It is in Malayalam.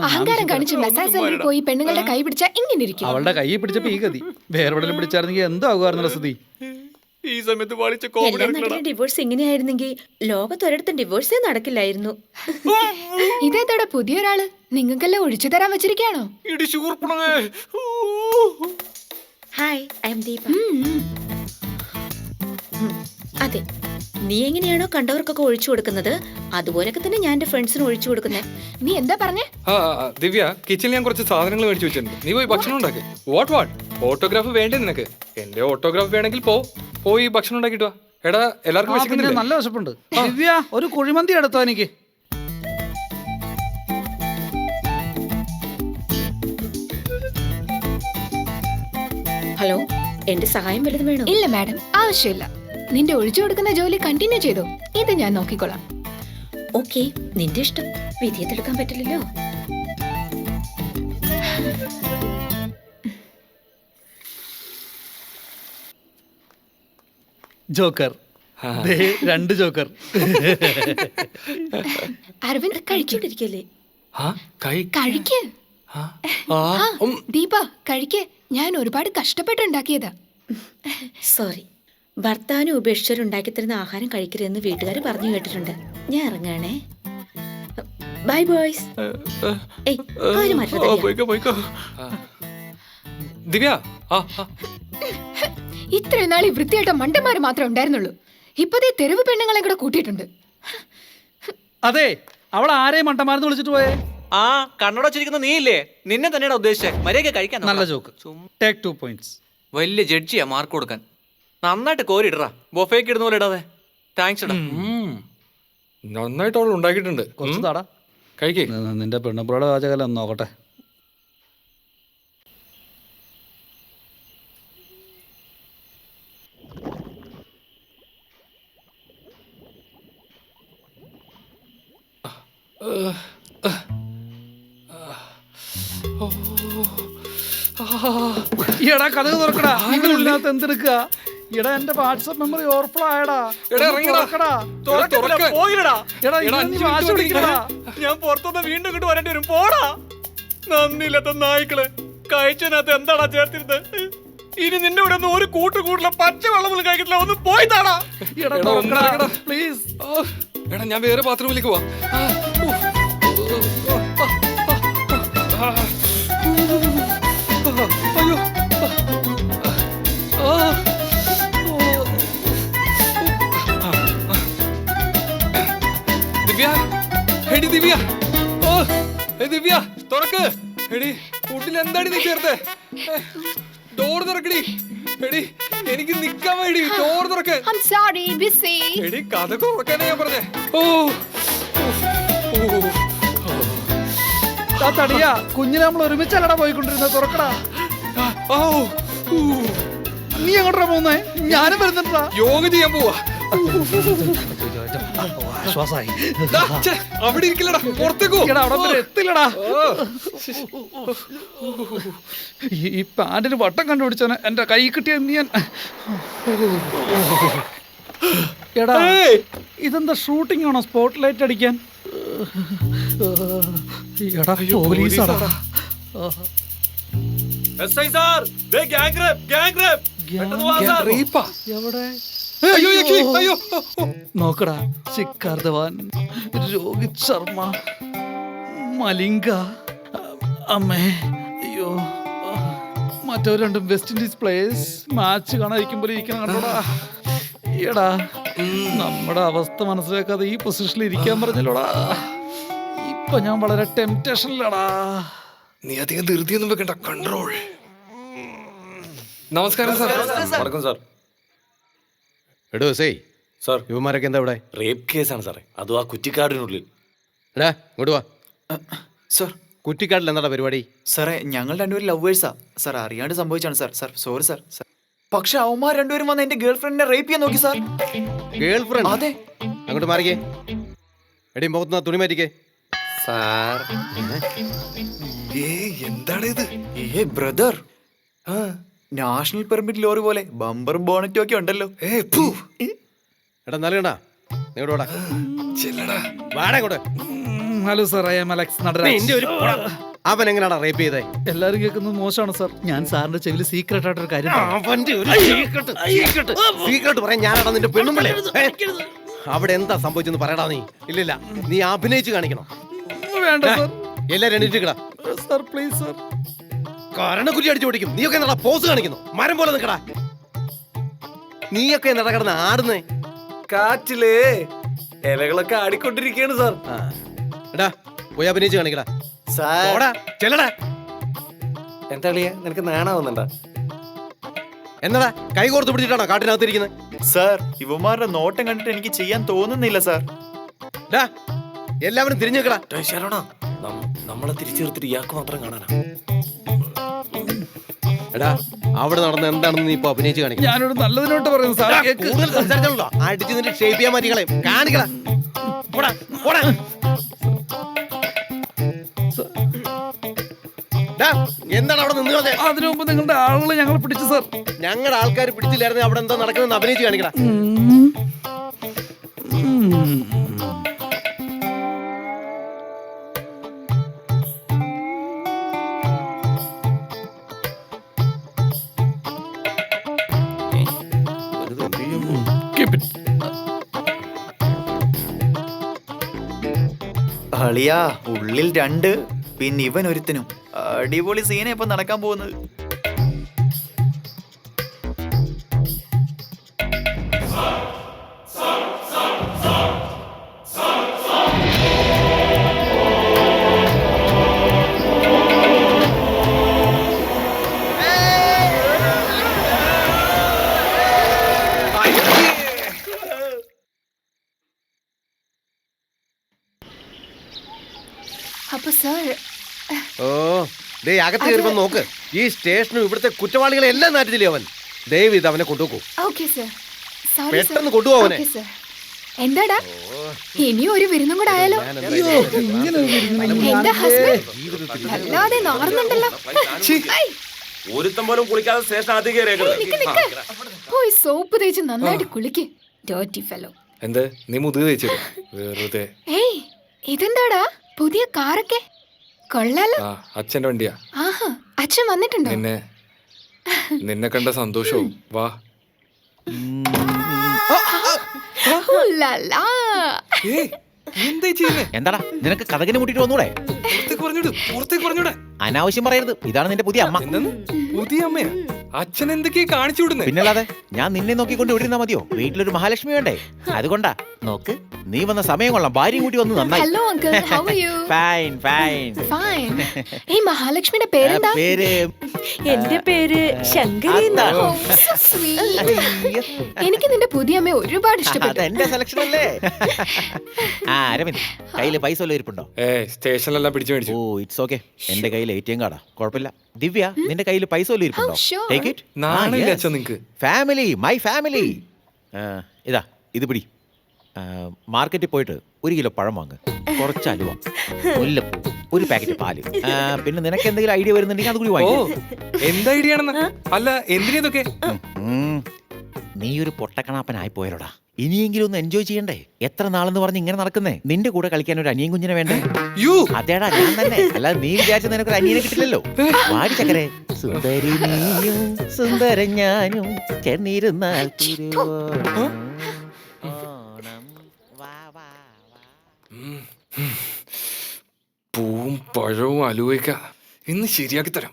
അഹങ്കാരം കാണിച്ച് മെസ്സേജ് സെന്ററിൽ പോയി പെണ്ണുങ്ങളുടെ കൈ പിടിച്ചാ ഇങ്ങനെ ഇരിക്കും. അവളുടെ കൈ പിടിച്ചപ്പോ ഈ ഗതി. വേറെ എവിടെയും പിടിച്ചായിരുന്നെങ്കിൽ എന്താകുമായിരുന്നു സ്ഥിതി? ഈ സമയത്ത് എല്ലാ നാട്ടിലും ഡിവോഴ്സ് ഇങ്ങനെയായിരുന്നെങ്കിൽ ലോകത്തൊരിടത്തും ഡിവോഴ്സേ നടക്കില്ലായിരുന്നു. ഇതേതോടെ പുതിയൊരാള് നിങ്ങൾക്കെല്ലാം ഒഴിച്ചു തരാൻ വെച്ചിരിക്കാണോ? Hi, I am Deepa. അതെ, നീ എങ്ങനെയാണോ കണ്ടവർക്കൊക്കെ ഒഴിച്ചു കൊടുക്കുന്നത് അതുപോലൊക്കെ തന്നെ ഞാൻ എന്റെ ഫ്രണ്ട്സിന് ഒഴിച്ചു കൊടുക്കുന്നത്. നീ എന്താ പറഞ്ഞേ? ദിവ്യ, കിച്ചണിൽ ഞാൻ കുറച്ച് സാധനങ്ങൾ മേടിച്ചു വെച്ചിട്ടുണ്ട്. നീ പോയി ഭക്ഷണം ഉണ്ടാക്കി. വാട്ട് ഓട്ടോഗ്രാഫ് വേണ്ടേ നിനക്ക്? എന്റെ ഓട്ടോഗ്രാഫ് വേണമെങ്കിൽ പോയി ഭക്ഷണം ഉണ്ടാക്കിട്ട് വാ. എടാ, എല്ലാവർക്കും വിശക്കുന്നില്ലേ? നല്ല വിശപ്പുണ്ട്. ദിവ്യ, ഒരു കുഴിമന്തി എടുത്തോ എനിക്ക്. ഹലോ, എന്റെ സഹായം വല്ലതും വേണോ? ഇല്ല മാഡം, ആവശ്യമില്ല. നിന്റെ ഒഴിച്ചു കൊടുക്കുന്ന ജോലി കണ്ടിന്യൂ ചെയ്തോ, ഇത് ഞാൻ നോക്കിക്കോളാം. ഓക്കെ, നിന്റെ ഇഷ്ടം. വിധിയെടുക്കാൻ പറ്റില്ലല്ലോ. ജോക്കർ, രണ്ട് ജോക്കർ. അരവിന്ദ് കഴിച്ചോണ്ടിരിക്കല്ലേ? കഴിക്ക്. ദീപ കഴിക്ക്. ഞാൻ ഒരുപാട് കഷ്ടപ്പെട്ടുണ്ടാക്കിയതാ. സോറി, ഭർത്താവിനെ ഉപേക്ഷിച്ചവരുണ്ടാക്കി തരുന്ന ആഹാരം കഴിക്കരുതെന്ന് വീട്ടുകാർ പറഞ്ഞു കേട്ടിട്ടുണ്ട്. ഞാൻ ഇറങ്ങാണേ. By boys. ദിവ്യ, ഇത്രയും നാൾ ഈ വൃത്തിയായിട്ട മണ്ടന്മാര് മാത്രമേ ഉണ്ടായിരുന്നുള്ളൂ. ഇപ്പതേ തെരുവ് പെണ്ണുങ്ങളെ കൂടെ കൂട്ടിയിട്ടുണ്ട്. അതെ, അവൾ ആരെയും മണ്ടന്മാരെന്ന് വിളിച്ചിട്ട് പോയേ? കണ്ണട വെച്ചിരിക്കുന്ന നീ ഇല്ലേ? നിന്നെ തന്നെയാണ് ഉദ്ദേശിച്ചത്. മര്യാദ കഴിക്കാൻ. നല്ല ജോക്ക്. Take 2 points. വലിയ ജഡ്ജിയാ മാർക്ക് കൊടുക്കാൻ. നന്നായിട്ട് കോരിടറാ. ബൊഫേക്ക് ഇടുന്ന പോലെ ഇടാതെ. താങ്ക്സ് എടാ. നന്നായിട്ട് അവൾ ഉണ്ടാക്കിയിട്ടുണ്ട്. കുറച്ച് താടാ കഴിക്കേ. നിന്റെ പെണ്ണുമ്പുറയുടെ പാചകം ഒന്ന് നോക്കട്ടെ. എടാ, കഥ തുറക്കടാ. ഇല്ലാത്ത എന്തെടുക്കുക? എടാ, എന്റെ വാട്സ്ആപ്പ് മെമ്മറി ഓവർഫ്ലോ ആയടാ. ഞാൻ പുറത്തുനിന്ന് വീണ്ടും ഇങ്ങോട്ട് വരേണ്ടി വരും. പോടാ, നന്ദിയില്ലാത്ത നായ്ക്കള്. കഴിച്ചതിനകത്ത് എന്താടാ ചേർത്തിരുന്നത്? ഇനി നിന്റെ ഇവിടെ ഒന്നും ഒരു കൂട്ടില്ല. പച്ച വെള്ളം പോലും കഴിക്കത്തില്ല. ഒന്ന് പോയി താടാ പ്ലീസ്. എടാ, ഞാൻ വേറെ ബാത്റൂമിലേക്ക് പോവാ. അയ്യോ, ദിവ്യ, എടി ദിവ്യ, ദിവ്യ തുറക്ക്. എടി, കൂട്ടിൽ എന്താടി നീ ചേർത്തേ? ഡോർ തുറക്കടി. എടി, എനിക്ക് നിക്കാൻ വേണ്ടി ഡോർ തുറക്ക്. എടി, കഥ തുറക്കാനാ ഞാൻ പറഞ്ഞേ. തടിയാ, കുഞ്ഞിനെ നമ്മൾ ഒരുമിച്ചല്ലടാ പോയിക്കൊണ്ടിരുന്നത്. തുറക്കടാ. നീ എങ്ങോട്ടാ പോകുന്നേ? ഞാനും വരുന്നുണ്ടാ. യോഗ ചെയ്യാൻ പോവാ. ആശ്വാസായി. അവിടെ ഇരിക്കില്ലടാ, പുറത്തേക്കോ. എത്തില്ലടാ. ഈ പാന്റിന് വട്ടം കണ്ടുപിടിച്ചാണ് എന്റെ കൈ കിട്ടിയ നീ. എടാ, ഇതെന്താ ഷൂട്ടിംഗ് ആണോ? സ്പോട്ട് ലൈറ്റ് അടിക്കാൻ? എടാ, പോലീസാടാ. എവിടെ? നോക്കടാ, ശിഖർ ധവാൻ, രോഹിത് ശർമ്മ, മലിംഗ. അമ്മേ, അയ്യോ. മറ്റവർ രണ്ടും വെസ്റ്റ് ഇൻഡീസ് പ്ലേയേഴ്സ് മാച്ച് കാണാതിരിക്കുമ്പോൾ ഇരിക്കണം കണ്ടോടാ. എടാ, നമ്മുടെ അവസ്ഥ മനസ്സിലാക്കാതെ ഈ പൊസിഷനിൽ ഇരിക്കാൻ പറഞ്ഞല്ലോടാ. ഇപ്പൊ ഞാൻ വളരെ ടെംപ്റ്റേഷനിലാടാ. നീ അധികം ധൃതിയൊന്നും വെക്കണ്ട. കൺട്രോൾ. നമസ്കാരം സാർ. വണക്കം സാർ. എടോ സേ സാർ, യുവമാരൊക്കെ എന്താ ഇവിടെ? റേപ്പ് കേസാണ് സാറേ, അതും ആ കുറ്റിക്കാടിനുള്ളിൽ. എടാ, ഇങ്ങോട്ട് വാ. സാർ, കുറ്റിക്കാട്ടിൽ എന്താ പരിപാടി? സാറേ, ഞങ്ങൾ രണ്ടുപേരും ലവേഴ്സാ സാർ. അറിയാണ്ട് സംഭവിച്ചാണ് സാർ. Sir sorry sir. പക്ഷെ അവന്മാർ രണ്ടുപേരും വന്ന് എന്റെ ഗേൾ ഫ്രണ്ടിനെ റേപ്പ് ചെയ്യാൻ നോക്കി സാർ. Girl friend? അതെ. അങ്ങോട്ട് മാറിക്കേ. എടി, മുഖത്ത് തുണി മാറ്റിക്കേ. സാർ, എന്താണ് ഇത്? ബ്രദർ, നാഷണൽ പെർമിറ്റ് ലോറി പോലെ ബമ്പറും ബോണറ്റും ഒക്കെ ഉണ്ടല്ലോ. എടാ, നൽകണ്ടാ. നീ വാടാ ഇങ്ങോട്ട്. Hello sir, I M Alex നിന്റെ നടരാജ്. ഒരു അവൻ എങ്ങനെയാടാ റേപ്പ് ചെയ്തേ? എല്ലാരും കേൾക്കുന്നത് മോശമാണ് സാർ. ഞാൻ സാറിന്റെ ചെവിയിൽ സീക്രട്ട് ആയിട്ടൊരു കാര്യം പറയാം. അവന്റെ ഒരു സീക്രട്ട് പറയാൻ ഞാനാടാ നിന്റെ പെണ്ണുമ്പിള്ളേ. അവിടെ എന്താ സംഭവിച്ചെന്ന് പറയടാ നീ. ഇല്ലില്ല, നീ അഭിനയിച്ച് കാണിക്കണം. വേണ്ട സാർ. എല്ലാരും എണീറ്റിക്കടാ. Sir please sir. കരണക്കുറ്റി അടിച്ചു ഓടിക്കും. നീയൊക്കെ എന്താ പോസ് കാണിക്കുന്നു? മരം പോലെ നിൽക്കടാ. നീയൊക്കെ എന്താ കിടന്ന് ആടുന്നേ? കാറ്റില് ഇലകളൊക്കെ ആടിക്കൊണ്ടിരിക്കുകയാണ് സാർ. എടാ പോയി അഭിനയിച്ച് കാണിക്കടാ. സാർ ഓടാ ചെല്ലടാ. എന്താ കളിയാ, നിനക്ക് നാണാവുന്നുണ്ടാ? എന്നടാ കൈ കോർത്ത് പിടിച്ചിട്ടാണോ കാട്ടിനകത്തിരിക്കുന്നത്? സാർ ഇവന്മാരുടെ നോട്ടം കണ്ടിട്ട് എനിക്ക് ചെയ്യാൻ തോന്നുന്നില്ല സാർ. ഡാ എല്ലാവരും തിരിഞ്ഞു നിൽക്കടാ. ശരണ, നമ്മളെ തിരിച്ചു നിർത്തിട്ട് ഇയാൾക്ക് മാത്രം കാണാനാ. എടാ അവിടെ നടന്ന് എന്താണെന്ന് നീ ഇപ്പൊ അഭിനയിച്ച് കാണിക്കണം. ഞാനൊരു നല്ലതിനോട്ട് പറയുന്നു സാർ. കേക്ക്. കൂടുതൽ സംസാരിച്ചാണല്ലോ അടിച്ച് നിന്റെ ഷേപ്പ് ചെയ്യാൻ മാറ്റിക്കളെ. കാണിക്കടാ. പോടാ, പോടാ. ഡാ, എന്താണ് അവിടെ നിന്ന് കളഞ്ഞേ? അതിനു മുമ്പ് നിങ്ങളുടെ ആളുകളെ ഞങ്ങൾ പിടിച്ചു സാർ. ഞങ്ങളുടെ ആൾക്കാർ പിടിച്ചില്ലായിരുന്നു. അവിടെ എന്താ നടക്കുന്നത് അഭിനയിച്ച് കാണിക്കടാ. Keep it. അളിയാ ഉള്ളിൽ 2, പിന്നെ ഇവൻ ഒരുത്തനും. അടിപൊളി സീന ഇപ്പൊ നടക്കാൻ പോകുന്നത്. അപ്പൊ സാർ ഓ ദേ അകത്ത് കയറിപ്പോ നോക്ക്. ഈ സ്റ്റേഷനും ഇവിടുത്തെ കുറ്റവാളികളെ എല്ലാം നാട്ടില്ലേ അവൻ. ദയവ് ഇത് അവനെ കൊണ്ടുപോകൂ. Okay sir. സോറി പെട്ടെന്ന് കൊണ്ടുപോവനെ. Okay sir. എന്താടാ ഇനിയും ഒരു വിരുന്നും കൂടെ ആയാലോ? എന്റെ ഹസ്ബൻഡ് വല്ലാതെ നാർന്നുണ്ടല്ലോ. ഐ, ഒരുത്തം പോലും കുളിക്കാതെ സ്റ്റേഷൻ ആദ്യം നിക്ക്. പോയി സോപ്പ് തേച്ച് നന്നായിട്ട് കുളിക്ക്. Dirty fellow. എന്ത് നീ മുതുക് തേച്ചിട്ട് വെറുതെ? ഏയ് ഇതെന്താടാ പുതിയ കാറൊക്കെ കൊള്ളാലോ. ആ അച്ഛന്റെ വണ്ടിയാ. ആഹാ അച്ഛൻ വന്നിട്ടുണ്ടോ? നിന്നെ കണ്ട സന്തോഷവും. വാ. ഉള്ളാലാ. എന്താ ചെയ്യുന്നേ? എന്താടാ നിനക്ക് കഥകിന് മുട്ടിട്ട് വന്നൂടെ? പുറത്തേക്ക് പറഞ്ഞൂടെ? അനാവശ്യം പറയരുത്. ഇതാണ് നിന്റെ പുതിയ അമ്മ. എന്തെന്ന്? പുതിയ അമ്മയാ? അച്ഛൻ എന്തൊക്കെയാ കാണിച്ചു വിടുന്നേ? പിന്നല്ലാതെ ഞാൻ നിന്നെ നോക്കിക്കൊണ്ട് ഇവിടെ ഇരുന്നാ മതിയോ? വീട്ടിലൊരു മഹാലക്ഷ്മി വേണ്ടേ? അതുകൊണ്ടാ. നോക്ക്, നീ വന്ന സമയം കൊള്ളാം. ഭാര്യയും കൂട്ടി വന്ന് നന്നായി. Hello uncle, how are you? Fine fine fine. ഏയ് മഹാലക്ഷ്മിയുടെ പേരെന്താ? പേര് എന്റെ പേര് ശങ്കരി എന്നാ. Oh, so sweet. എനിക്ക് നിന്റെ പുതിയ അമ്മയെ ഒരുപാട് ഇഷ്ടപ്പെട്ടു. അതെന്റെ സെലക്ഷൻ അല്ലേ? ആ അരവിന്ദ്, കയ്യില് പൈസ വല്ലതും ഇരിപ്പുണ്ടോ? സ്റ്റേഷനിലെല്ലാം പിടിച്ചു മേടിച്ചു. Oh it's okay. എന്റെ കയ്യിൽ ATM കാർഡാ. കുഴപ്പമില്ല. ദിവ്യ, നിന്റെ കയ്യിൽ പൈസ വല്ലതും ഇരിപ്പുണ്ടോ? Oh, sure. Take it. നാണില്ല അച്ഛൻ നിങ്ങക്ക്? Family, my family. ഇതാ ഇത് പിടി. മാർക്കറ്റിൽ പോയിട്ട് 1 കിലോ പഴം വാങ്ങ്, കുറച്ച് അലുവ, മുല്ലപ്പൂ, 1 പാക്കറ്റ് പാല്. പിന്നെ നിനക്ക് എന്തെങ്കിലും ഐഡിയ വരുന്നുണ്ടെങ്കിൽ അത് കൂടി ഓ വാങ്ങി. എന്താ ഐഡിയ ആണെന്ന്? അല്ല എന്തിനൊക്കെ? നീ ഒരു പൊട്ടക്കണാപ്പനായി പോയലോടാ. ഇനിയെങ്കിലും ഒന്ന് എൻജോയ് ചെയ്യണ്ടേ? എത്ര നാളെന്ന് പറഞ്ഞ് ഇങ്ങനെ നടക്കുന്നേ? നിന്റെ കൂടെ കളിക്കാൻ ഒരു അനിയൻ കുഞ്ഞിനെ വേണ്ടേ? അതേടാ ഞാൻ തന്നെ. അല്ലാതെ നീ വിചാരിച്ച നിനക്കൊരു അനിയനെ കിട്ടില്ലല്ലോ. വാടി ചക്കരെ. സുന്ദരി നീയും സുന്ദര ഞാനും ചേർന്നിരുന്നാൽ തിരുവോണം. പൂവും പഴവും അലുവയ്ക്ക ഇന്ന് ശരിയാക്കി തരാം.